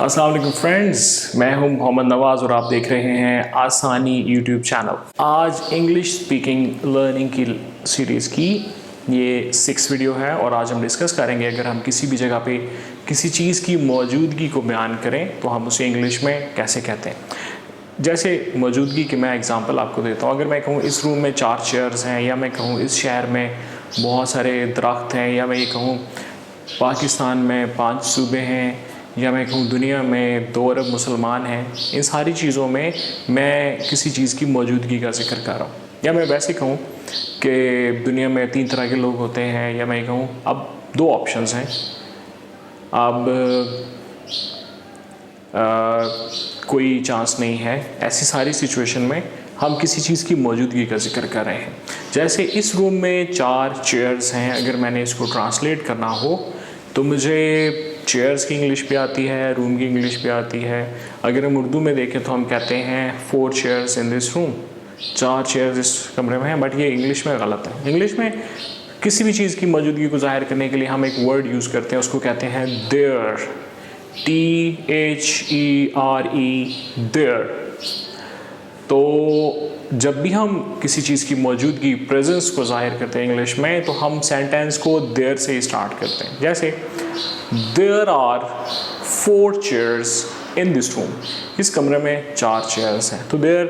अस्सलाम वालेकुम फ्रेंड्स, मैं हूं मोहम्मद नवाज़ और आप देख रहे हैं आसानी यूट्यूब चैनल। आज इंग्लिश स्पीकिंग लर्निंग की सीरीज़ की ये 6 वीडियो है और आज हम डिस्कस करेंगे अगर हम किसी भी जगह पे किसी चीज़ की मौजूदगी को बयान करें तो हम उसे इंग्लिश में कैसे कहते हैं। जैसे मौजूदगी की मैं एग्जांपल आपको देता हूँ। अगर मैं कहूँ इस रूम में 4 चेयर्स हैं, या मैं कहूँ इस शहर में बहुत सारे दरख्त हैं, या मैं ये कहूँ पाकिस्तान में 5 सूबे हैं, या मैं कहूँ दुनिया में 2 अरब मुसलमान हैं, इन सारी चीज़ों में मैं किसी चीज़ की मौजूदगी का जिक्र कर रहा हूँ। या मैं वैसे कहूँ कि दुनिया में 3 तरह के लोग होते हैं, या मैं कहूँ अब 2 ऑप्शंस हैं। अब कोई चांस नहीं है, ऐसी सारी सिचुएशन में हम किसी चीज़ की मौजूदगी का जिक्र कर रहे हैं। जैसे इस रूम में 4 चेयर्स हैं, अगर मैंने इसको ट्रांसलेट करना हो तो मुझे चेयर्स की इंग्लिश भी आती है, रूम की इंग्लिश भी आती है। अगर हम उर्दू में देखें तो हम कहते हैं 4 chairs in this room, 4 chairs इस कमरे में हैं, बट ये इंग्लिश में गलत है। इंग्लिश में किसी भी चीज़ की मौजूदगी को जाहिर करने के लिए हम एक वर्ड यूज़ करते हैं, उसको कहते हैं देयर, THERE, देयर। तो जब भी हम किसी चीज़ की मौजूदगी, प्रेजेंस को जाहिर करते हैं इंग्लिश में, तो हम सेंटेंस को देयर से ही स्टार्ट करते हैं। जैसे there are 4 chairs in this room, इस कमरे में 4 चेयर्स हैं। तो देयर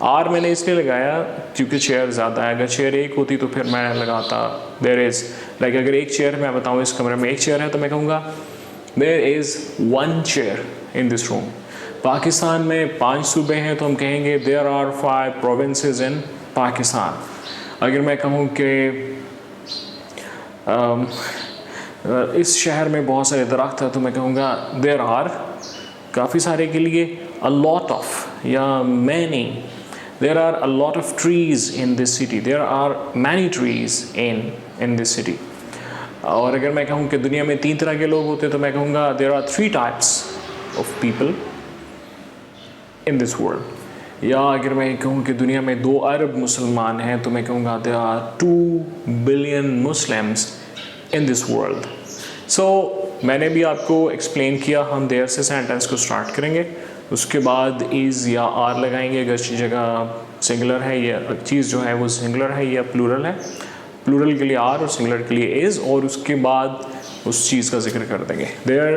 आर मैंने इसलिए लगाया क्योंकि चेयर ज़्यादा है। अगर चेयर एक होती तो फिर मैं लगाता देयर इज़। लाइक अगर एक चेयर मैं बताऊँ इस कमरे में 1 चेयर है तो मैं कहूँगा there is 1 chair in this room. Pakistan में 5 सूबे हैं तो हम कहेंगे there are 5 provinces in Pakistan. अगर मैं कहूँ कि इस शहर में बहुत सारे दरख्त हैं तो मैं कहूँगा देयर आर, काफ़ी सारे के लिए अ लॉट ऑफ या many, there are a lot of trees in this city, there are many trees in this city. और अगर मैं कहूँ कि दुनिया में 3 तरह के लोग होते हैं तो मैं कहूँगा there are 3 types of people in this world. या अगर मैं कहूँ कि दुनिया में 2 अरब मुसलमान हैं तो मैं कहूँगा there are 2 billion Muslims in this world. So मैंने भी आपको एक्सप्लेन किया, हम देयर से सेंटेंस को स्टार्ट करेंगे, उसके बाद इज़ या आर लगाएंगे अगर जगह सिंगुलर है, या चीज़ जो है वो सिंगुलर है या प्लूरल है। प्लूरल के लिए आर और सिंगुलर के लिए इज़, और उसके बाद उस चीज़ का जिक्र कर देंगे। There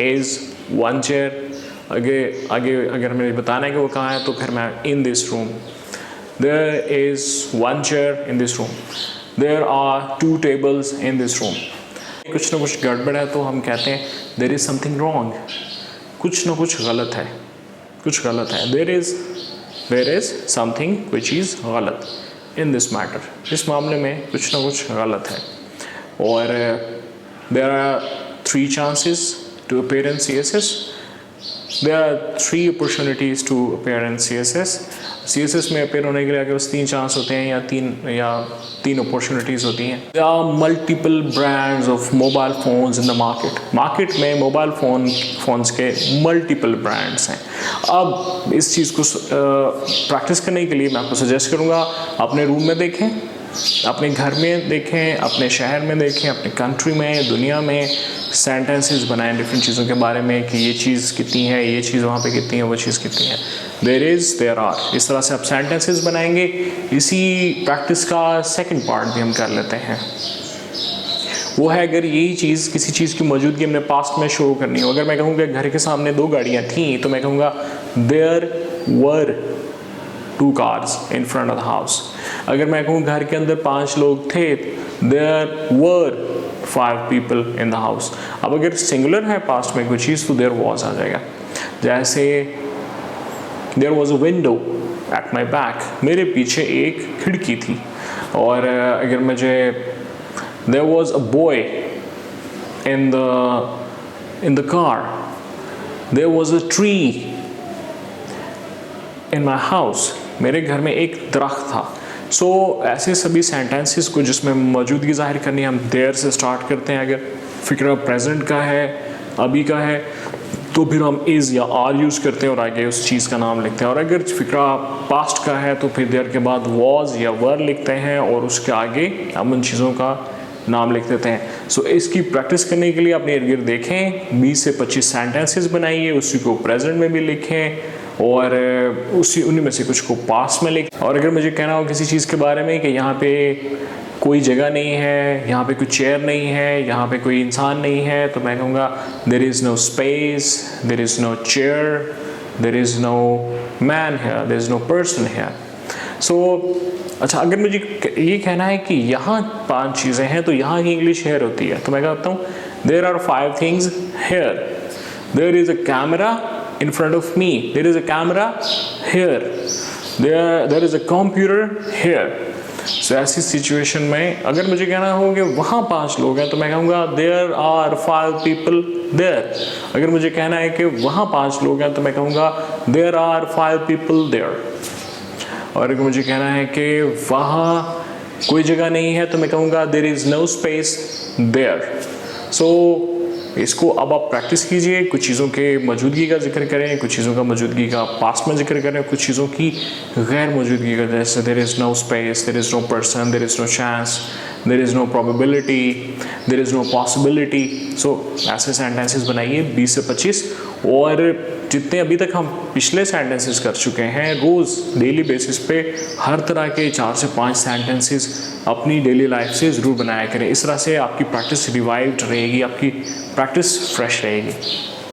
is 1 chair. आगे अगर हमें बताना है कि वो कहाँ है तो फिर मैं in this room, there is 1 chair in this room, there are 2 tables in this room. कुछ ना कुछ गड़बड़ है तो हम कहते हैं देयर इज़ समथिंग रॉन्ग, कुछ ना कुछ गलत है, कुछ गलत है। There is something which is गलत इन दिस मैटर, इस मामले में कुछ ना कुछ गलत है। और there are 3 chances to appear in CSS, there are 3 opportunities to appear in CSS में अपेयर होने के लिए बस 3 चांस होते हैं, या 3 अपॉर्चुनिटीज़ होती हैं। There are multiple brands of mobile phones in the market में मोबाइल फ़ोन्स के मल्टीपल ब्रांड्स हैं। अब इस चीज़ को प्रैक्टिस करने के लिए मैं आपको सजेस्ट करूँगा अपने रूम में देखें, अपने घर में देखें, अपने शहर में देखें, अपने कंट्री में, दुनिया में सेंटेंसेस बनाएं डिफरेंट चीज़ों के बारे में कि ये चीज़ कितनी है, ये चीज़ वहाँ पे कितनी है, वो चीज़ कितनी है। देयर इज़, देयर आर, इस तरह से आप सेंटेंसेस बनाएंगे। इसी प्रैक्टिस का सेकंड पार्ट भी हम कर लेते हैं, वो है अगर यही चीज़, किसी चीज़ की मौजूदगी हमने पास्ट में शो करनी हो। अगर मैं कहूँ कि घर के सामने 2 गाड़ियाँ थीं तो मैं कहूँगा there were 2 cars in front of the house। अगर मैं कहूँ घर के अंदर 5 लोग थे, there were 5 people in the house। अब अगर सिंगुलर है पास्ट में कोई चीज़ तो there was आ जाएगा। जैसे there was a window at my back, मेरे पीछे एक खिड़की थी। और अगर मुझे there was a boy in the car, there was a tree in my house, मेरे घर में एक दरख्त था। सो ऐसे सभी सेंटेंसेस को जिसमें मौजूदगी जाहिर करनी है हम देयर से स्टार्ट करते हैं। अगर फ़िक्रा प्रेजेंट का है, अभी का है, तो फिर हम इज़ या आर यूज़ करते हैं और आगे उस चीज़ का नाम लिखते हैं। और अगर फ़िक्रा पास्ट का है तो फिर देयर के बाद वॉज या वर लिखते हैं और उसके आगे हम उन चीज़ों का नाम लिख देते हैं। सो इसकी प्रैक्टिस करने के लिए अपने इर्द गिर्द देखें, 20 से 25 सेंटेंसेस बनाइए, उसी को प्रेजेंट में भी लिखें और उन्हीं में से कुछ को पास्ट में लिखें। और अगर मुझे कहना हो किसी चीज़ के बारे में कि यहाँ पे कोई जगह नहीं है, यहाँ पे कोई चेयर नहीं है, यहाँ पे कोई इंसान नहीं है, तो मैं कहूँगा there is no space, there is no chair, there is no man here, there is no person here. So अच्छा, अगर मुझे ये कहना है कि यहाँ 5 चीज़ें हैं तो यहाँ की इंग्लिश हेयर होती है, तो मैं कहता हूँ there are 5 things here, there is a camera in front of me, there is a camera here, there is a computer here. So ऐसी सिचुएशन में अगर मुझे कहना हो कि वहाँ 5 लोग हैं तो मैं कहूँगा देयर आर 5 पीपल देयर। अगर मुझे कहना है कि वहाँ 5 लोग हैं तो मैं कहूँगा देयर आर 5 पीपल देयर। और अगर मुझे कहना है कि वहाँ कोई जगह नहीं है तो मैं कहूँगा there is no space there. So इसको अब आप प्रैक्टिस कीजिए, कुछ चीज़ों के मौजूदगी का जिक्र करें, कुछ चीज़ों का मौजूदगी का पास्ट में जिक्र करें, कुछ चीज़ों की गैर मौजूदगी का, जैसे there is no space, there is no person, there is no chance, there is no probability, there is no possibility. So ऐसे सेंटेंसेस बनाइए 20 से 25, और जितने अभी तक हम पिछले सेंटेंसेस कर चुके हैं, रोज़ डेली बेसिस पे हर तरह के 4 से 5 सेंटेंसेस अपनी डेली लाइफ से ज़रूर बनाया करें। इस तरह से आपकी प्रैक्टिस रिवाइव्ड रहेगी, आपकी प्रैक्टिस फ्रेश रहेगी।